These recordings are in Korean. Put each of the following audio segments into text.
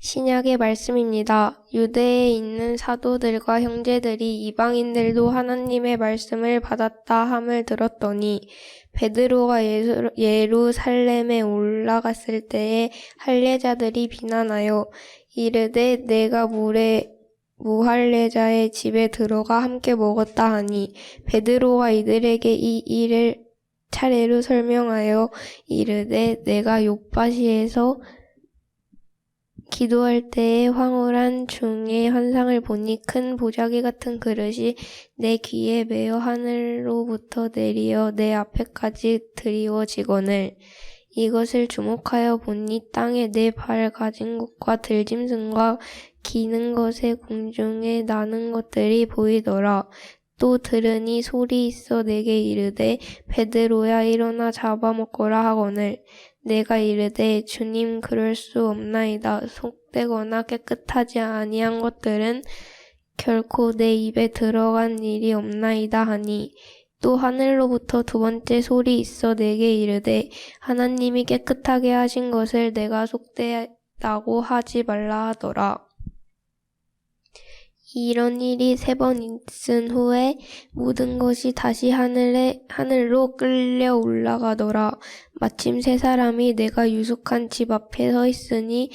신약의 말씀입니다. 유대에 있는 사도들과 형제들이 이방인들도 하나님의 말씀을 받았다 함을 들었더니 베드로가 예루살렘에 올라갔을 때에 할례자들이 비난하여 이르되 내가 무할례자의 집에 들어가 함께 먹었다 하니 베드로가 이들에게 이 일을 차례로 설명하여 이르되 내가 욥바시에서 기도할 때에 황홀한 중의 환상을 보니 큰 보자기 같은 그릇이 내 귀에 매어 하늘로부터 내리어 내 앞에까지 드리워지거늘 이것을 주목하여 보니 땅에 네 발 가진 것과 들짐승과 기는 것의 공중에 나는 것들이 보이더라. 또 들으니 소리 있어 내게 이르되 베드로야 일어나 잡아먹거라 하거늘 내가 이르되 주님 그럴 수 없나이다. 속되거나 깨끗하지 아니한 것들은 결코 내 입에 들어간 일이 없나이다 하니 또 하늘로부터 두 번째 소리 있어 내게 이르되 하나님이 깨끗하게 하신 것을 내가 속되다고 하지 말라 하더라. 이런 일이 3번 있은 후에 모든 것이 다시 하늘로 끌려 올라가더라. 마침 3사람이 내가 유숙한 집 앞에 서 있으니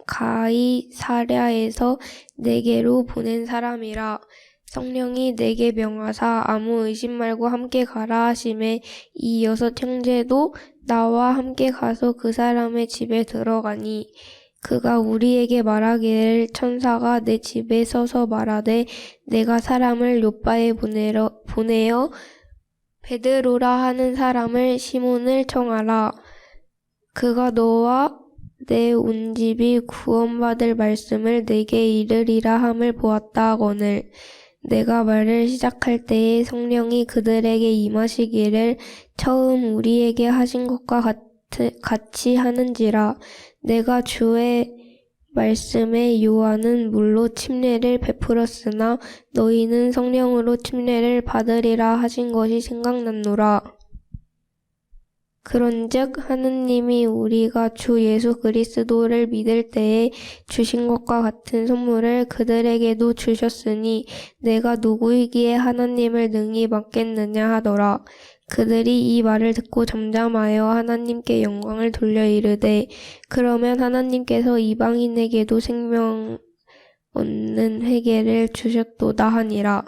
가이사랴에서 내게로 보낸 사람이라. 성령이 내게 명하사 아무 의심 말고 함께 가라 하심에 이 6 형제도 나와 함께 가서 그 사람의 집에 들어가니 그가 우리에게 말하기를 천사가 내 집에 서서 말하되 내가 사람을 욥바에 보내어 베드로라 하는 사람을 시몬을 청하라. 그가 너와 내 온 집이 구원받을 말씀을 내게 이르리라 함을 보았다 하거늘 내가 말을 시작할 때에 성령이 그들에게 임하시기를 처음 우리에게 하신 것과 같이 하는지라. 내가 주의 말씀에 요한은 물로 침례를 베풀었으나 너희는 성령으로 침례를 받으리라 하신 것이 생각났노라. 그런즉 하느님이 우리가 주 예수 그리스도를 믿을 때에 주신 것과 같은 선물을 그들에게도 주셨으니 내가 누구이기에 하나님을 능히 맡겠느냐 하더라. 그들이 이 말을 듣고 잠잠하여 하나님께 영광을 돌려 이르되 그러면 하나님께서 이방인에게도 생명 얻는 회개를 주셨도다 하니라.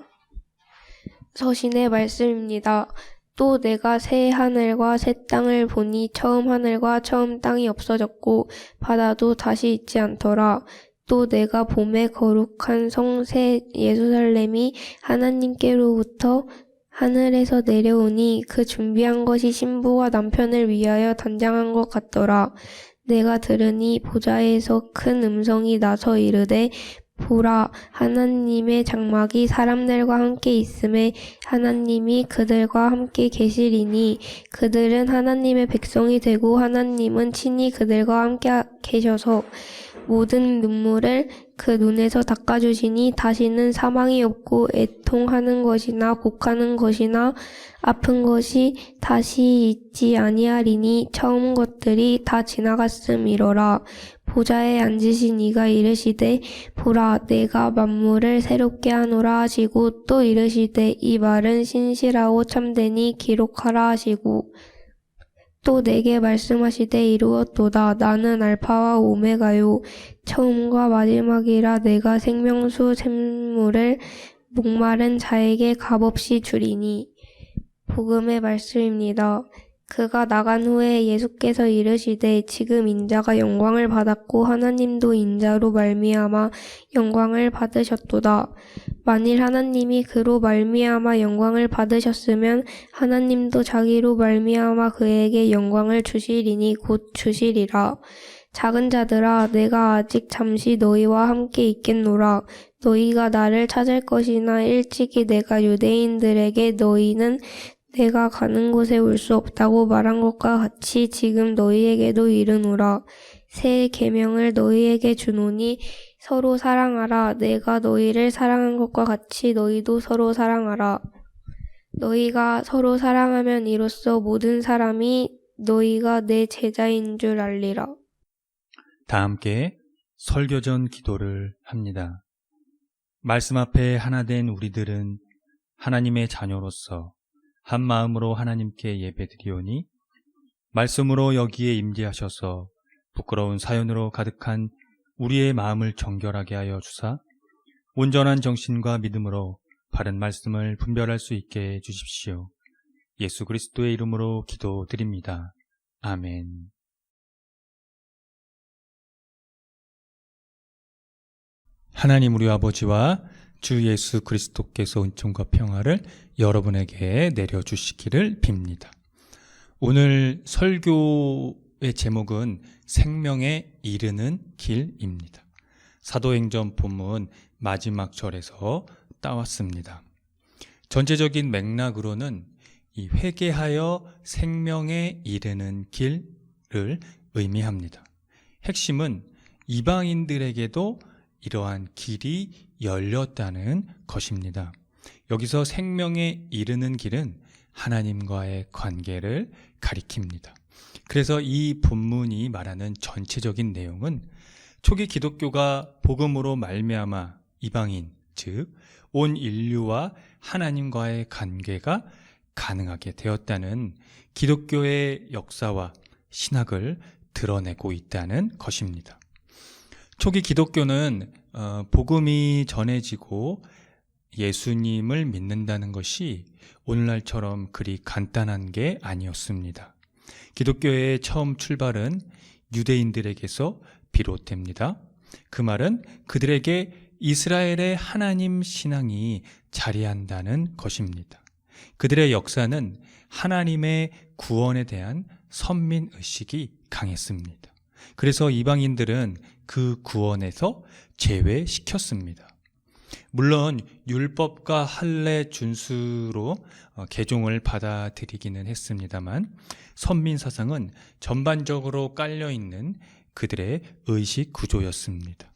서신의 말씀입니다. 또 내가 새 하늘과 새 땅을 보니 처음 하늘과 처음 땅이 없어졌고 바다도 다시 있지 않더라. 또 내가 봄에 거룩한 성 새 예루살렘이 하나님께로부터 하늘에서 내려오니 그 준비한 것이 신부와 남편을 위하여 단장한 것 같더라. 내가 들으니 보좌에서 큰 음성이 나서 이르되 보라 하나님의 장막이 사람들과 함께 있음에 하나님이 그들과 함께 계시리니 그들은 하나님의 백성이 되고 하나님은 친히 그들과 함께 계셔서 모든 눈물을 그 눈에서 닦아주시니 다시는 사망이 없고 애통하는 것이나 곡하는 것이나 아픈 것이 다시 있지 아니하리니 처음 것들이 다 지나갔음이로라. 보좌에 앉으신 이가 이르시되 보라 내가 만물을 새롭게 하노라 하시고 또 이르시되 이 말은 신실하고 참되니 기록하라 하시고 또 내게 말씀하시되 이루었도다. 나는 알파와 오메가요 처음과 마지막이라. 내가 생명수 샘물을 목마른 자에게 값없이 주리니. 복음의 말씀입니다. 그가 나간 후에 예수께서 이르시되 지금 인자가 영광을 받았고 하나님도 인자로 말미암아 영광을 받으셨도다. 만일 하나님이 그로 말미암아 영광을 받으셨으면 하나님도 자기로 말미암아 그에게 영광을 주시리니 곧 주시리라. 작은 자들아 내가 아직 잠시 너희와 함께 있겠노라. 너희가 나를 찾을 것이나 일찍이 내가 유대인들에게 너희는 내가 가는 곳에 올 수 없다고 말한 것과 같이 지금 너희에게도 이르노라. 새 계명을 너희에게 주노니 서로 사랑하라. 내가 너희를 사랑한 것과 같이 너희도 서로 사랑하라. 너희가 서로 사랑하면 이로써 모든 사람이 너희가 내 제자인 줄 알리라. 다 함께 설교전 기도를 합니다. 말씀 앞에 하나 된 우리들은 하나님의 자녀로서 한 마음으로 하나님께 예배드리오니 말씀으로 여기에 임재하셔서 부끄러운 사연으로 가득한 우리의 마음을 정결하게 하여 주사 온전한 정신과 믿음으로 바른 말씀을 분별할 수 있게 해 주십시오. 예수 그리스도의 이름으로 기도드립니다. 아멘. 하나님 우리 아버지와 주 예수 그리스도께서 은총과 평화를 여러분에게 내려주시기를 빕니다. 오늘 설교의 제목은 생명에 이르는 길입니다. 사도행전 본문 마지막 절에서 따왔습니다. 전체적인 맥락으로는 이 회개하여 생명에 이르는 길을 의미합니다. 핵심은 이방인들에게도 이러한 길이 열렸다는 것입니다. 여기서 생명에 이르는 길은 하나님과의 관계를 가리킵니다. 그래서 이 본문이 말하는 전체적인 내용은 초기 기독교가 복음으로 말미암아 이방인, 즉 온 인류와 하나님과의 관계가 가능하게 되었다는 기독교의 역사와 신학을 드러내고 있다는 것입니다. 초기 기독교는 복음이 전해지고 예수님을 믿는다는 것이 오늘날처럼 그리 간단한 게 아니었습니다. 기독교의 처음 출발은 유대인들에게서 비롯됩니다. 그 말은 그들에게 이스라엘의 하나님 신앙이 자리한다는 것입니다. 그들의 역사는 하나님의 구원에 대한 선민의식이 강했습니다. 그래서 이방인들은 그 구원에서 제외시켰습니다. 물론 율법과 할례 준수로 개종을 받아들이기는 했습니다만 선민사상은 전반적으로 깔려있는 그들의 의식 구조였습니다.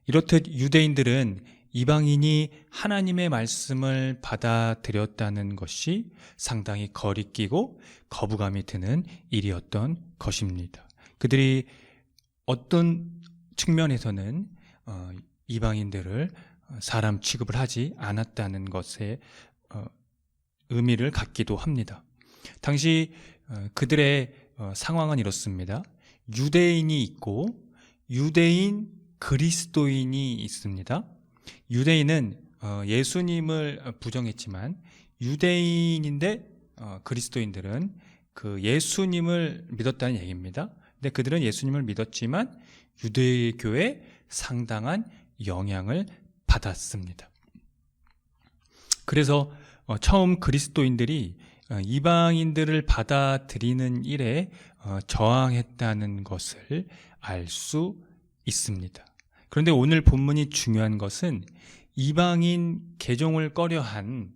이렇듯 유대인들은 이방인이 하나님의 말씀을 받아들였다는 것이 상당히 거리끼고 거부감이 드는 일이었던 것입니다. 그들이 어떤 측면에서는 이방인들을 사람 취급을 하지 않았다는 것에 의미를 갖기도 합니다. 당시 그들의 상황은 이렇습니다. 유대인이 있고 유대인 그리스도인이 있습니다. 유대인은 예수님을 부정했지만 유대인인데 그리스도인들은 그 예수님을 믿었다는 얘기입니다. 근데 그들은 예수님을 믿었지만 유대교에 상당한 영향을 받았습니다. 그래서 처음 그리스도인들이 이방인들을 받아들이는 일에 저항했다는 것을 알 수 있습니다. 그런데 오늘 본문이 중요한 것은 이방인 개종을 꺼려한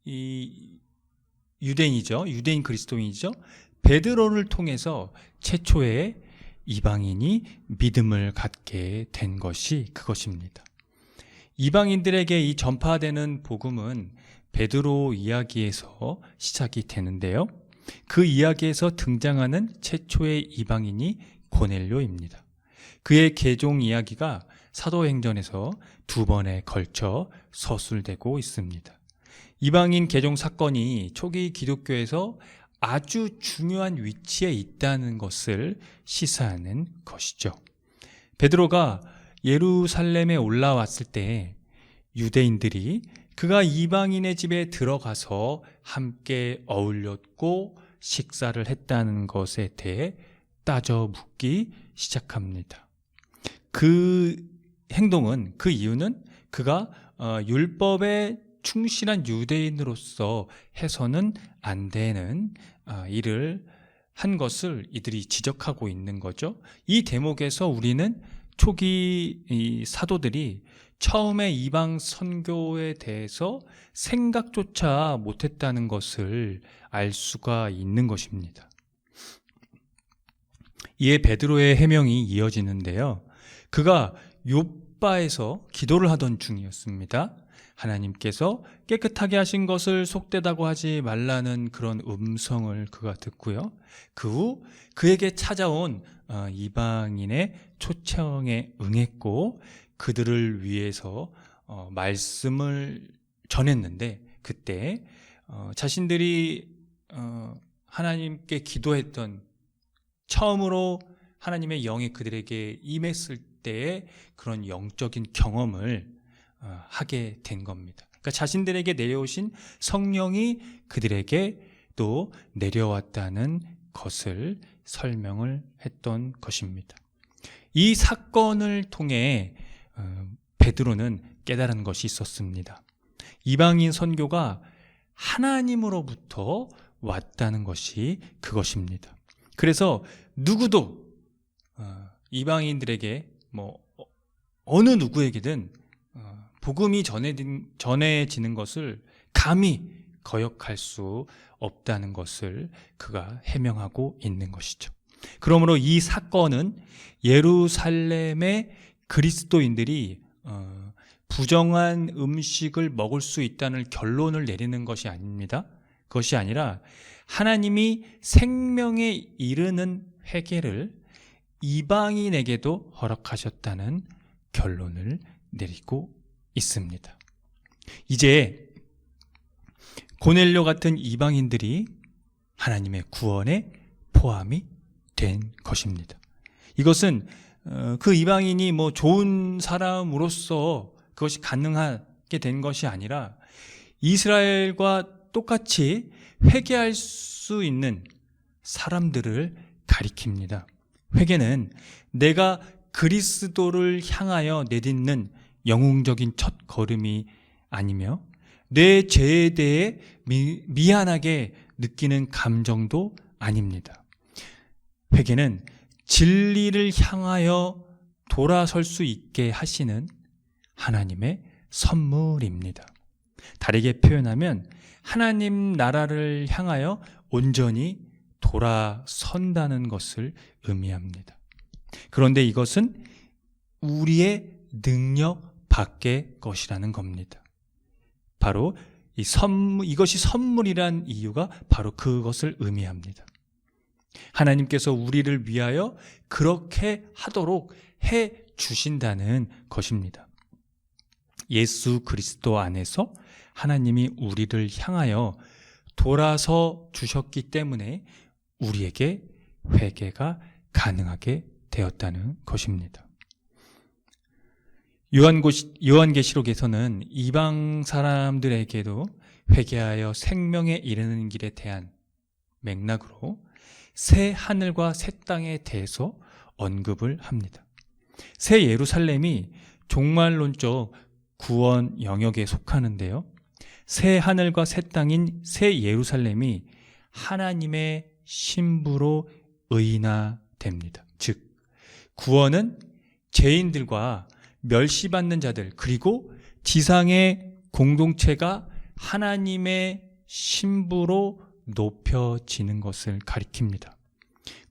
이 유대인이죠. 유대인 그리스도인이죠. 베드로를 통해서 최초의 이방인이 믿음을 갖게 된 것이 그것입니다. 이방인들에게 이 전파되는 복음은 베드로 이야기에서 시작이 되는데요. 그 이야기에서 등장하는 최초의 이방인이 고넬료입니다. 그의 개종 이야기가 사도행전에서 2번에 걸쳐 서술되고 있습니다. 이방인 개종 사건이 초기 기독교에서 아주 중요한 위치에 있다는 것을 시사하는 것이죠. 베드로가 예루살렘에 올라왔을 때 유대인들이 그가 이방인의 집에 들어가서 함께 어울렸고 식사를 했다는 것에 대해 따져 묻기 시작합니다. 그 행동은, 그 이유는 그가 율법에 충실한 유대인으로서 해서는 안 되는 일을 한 것을 이들이 지적하고 있는 거죠. 이 대목에서 우리는 초기 이 사도들이 처음에 이방 선교에 대해서 생각조차 못했다는 것을 알 수가 있는 것입니다. 이에 베드로의 해명이 이어지는데요. 그가 욥바에서 기도를 하던 중이었습니다. 하나님께서 깨끗하게 하신 것을 속되다고 하지 말라는 그런 음성을 그가 듣고요. 그 후 그에게 찾아온 이방인의 초청에 응했고 그들을 위해서 말씀을 전했는데 그때 자신들이 하나님께 기도했던 처음으로 하나님의 영이 그들에게 임했을 때의 그런 영적인 경험을 하게 된 겁니다. 그러니까 자신들에게 내려오신 성령이 그들에게 또 내려왔다는 것을 설명을 했던 것입니다. 이 사건을 통해 베드로는 깨달은 것이 있었습니다. 이방인 선교가 하나님으로부터 왔다는 것이 그것입니다. 그래서 누구도 이방인들에게 어느 누구에게든 복음이 전해지는 것을 감히 거역할 수 없다는 것을 그가 해명하고 있는 것이죠. 그러므로 이 사건은 예루살렘의 그리스도인들이 부정한 음식을 먹을 수 있다는 결론을 내리는 것이 아닙니다. 그것이 아니라 하나님이 생명에 이르는 회개를 이방인에게도 허락하셨다는 결론을 내리고 있습니다. 이제 고넬료 같은 이방인들이 하나님의 구원에 포함이 된 것입니다. 이것은 그 이방인이 좋은 사람으로서 그것이 가능하게 된 것이 아니라 이스라엘과 똑같이 회개할 수 있는 사람들을 가리킵니다. 회개는 내가 그리스도를 향하여 내딛는 영웅적인 첫 걸음이 아니며 내 죄에 대해 미안하게 느끼는 감정도 아닙니다. 회개는 진리를 향하여 돌아설 수 있게 하시는 하나님의 선물입니다. 다르게 표현하면 하나님 나라를 향하여 온전히 돌아선다는 것을 의미합니다. 그런데 이것은 우리의 능력 밖의 것이라는 겁니다. 바로 이것이 선물이란 이유가 바로 그것을 의미합니다. 하나님께서 우리를 위하여 그렇게 하도록 해 주신다는 것입니다. 예수 그리스도 안에서 하나님이 우리를 향하여 돌아서 주셨기 때문에 우리에게 회개가 가능하게 되었다는 것입니다. 요한계시록에서는 이방 사람들에게도 회개하여 생명에 이르는 길에 대한 맥락으로 새 하늘과 새 땅에 대해서 언급을 합니다. 새 예루살렘이 종말론적 구원 영역에 속하는데요. 새 하늘과 새 땅인 새 예루살렘이 하나님의 신부로 의인화됩니다. 즉 구원은 죄인들과 멸시받는 자들 그리고 지상의 공동체가 하나님의 신부로 높여지는 것을 가리킵니다.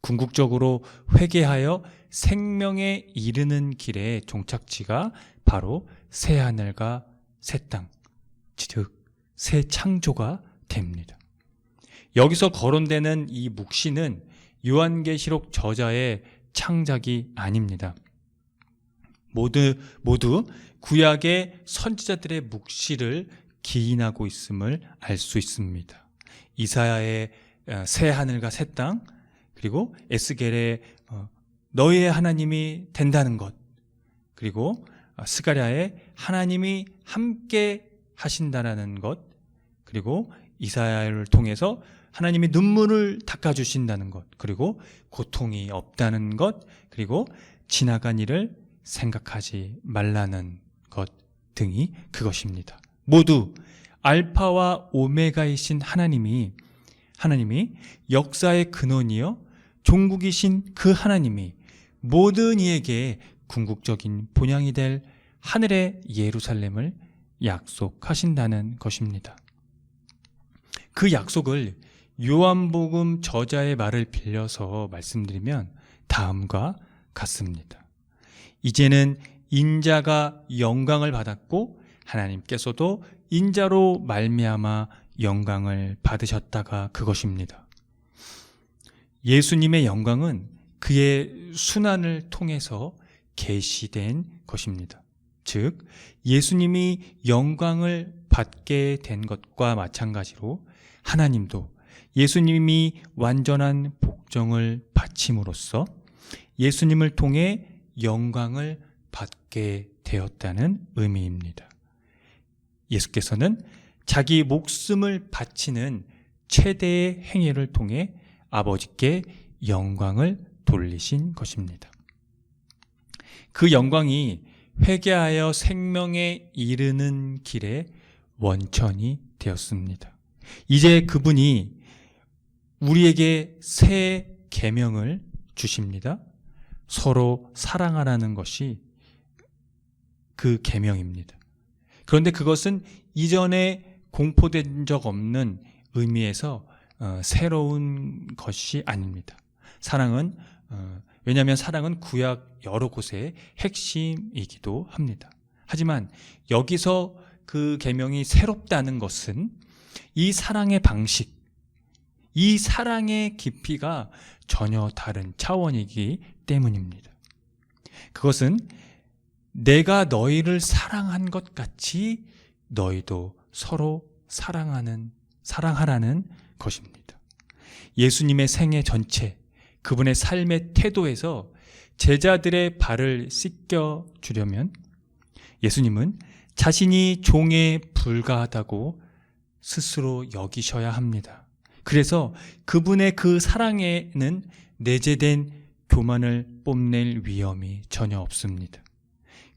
궁극적으로 회개하여 생명에 이르는 길의 종착지가 바로 새 하늘과 새 땅, 즉 새 창조가 됩니다. 여기서 거론되는 이 묵시는 요한계시록 저자의 창작이 아닙니다. 모두 구약의 선지자들의 묵시를 기인하고 있음을 알 수 있습니다. 이사야의 새 하늘과 새 땅, 그리고 에스겔의 너희의 하나님이 된다는 것, 그리고 스가랴의 하나님이 함께 하신다라는 것, 그리고 이사야를 통해서 하나님이 눈물을 닦아주신다는 것, 그리고 고통이 없다는 것, 그리고 지나간 일을 생각하지 말라는 것 등이 그것입니다. 모두 알파와 오메가이신 하나님이 역사의 근원이요 종국이신 그 하나님이 모든 이에게 궁극적인 본향이 될 하늘의 예루살렘을 약속하신다는 것입니다. 그 약속을 요한복음 저자의 말을 빌려서 말씀드리면 다음과 같습니다. 이제는 인자가 영광을 받았고 하나님께서도 인자로 말미암아 영광을 받으셨다가 그것입니다. 예수님의 영광은 그의 순환을 통해서 계시된 것입니다. 즉 예수님이 영광을 받게 된 것과 마찬가지로 하나님도 예수님이 완전한 복종을 바침으로써 예수님을 통해 영광을 받게 되었다는 의미입니다. 예수께서는 자기 목숨을 바치는 최대의 행위를 통해 아버지께 영광을 돌리신 것입니다. 그 영광이 회개하여 생명에 이르는 길의 원천이 되었습니다. 이제 그분이 우리에게 새 계명을 주십니다. 서로 사랑하라는 것이 그 계명입니다. 그런데 그것은 이전에 공포된 적 없는 의미에서 새로운 것이 아닙니다. 사랑은 왜냐하면 사랑은 구약 여러 곳의 핵심이기도 합니다. 하지만 여기서 그 계명이 새롭다는 것은 이 사랑의 방식, 이 사랑의 깊이가 전혀 다른 차원이기 때문입니다. 그것은 내가 너희를 사랑한 것 같이 너희도 서로 사랑하라는 것입니다. 예수님의 생애 전체, 그분의 삶의 태도에서 제자들의 발을 씻겨 주려면 예수님은 자신이 종에 불과하다고 스스로 여기셔야 합니다. 그래서 그분의 그 사랑에는 내재된 교만을 뽐낼 위험이 전혀 없습니다.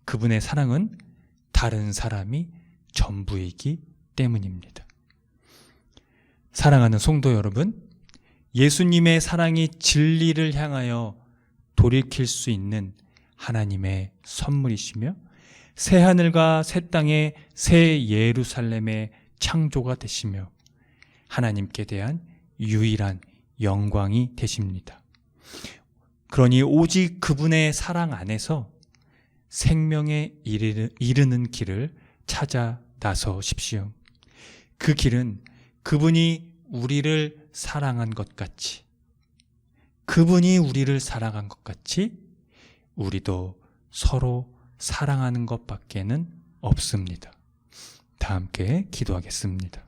그분의 사랑은 다른 사람이 전부이기 때문입니다. 사랑하는 성도 여러분, 예수님의 사랑이 진리를 향하여 돌이킬 수 있는 하나님의 선물이시며 새하늘과 새 땅의 새 예루살렘의 창조가 되시며 하나님께 대한 유일한 영광이 되십니다. 그러니 오직 그분의 사랑 안에서 생명에 이르는 길을 찾아 나서십시오. 그 길은 그분이 우리를 사랑한 것 같이, 그분이 우리를 사랑한 것 같이 우리도 서로 사랑하는 것밖에는 없습니다. 다 함께 기도하겠습니다.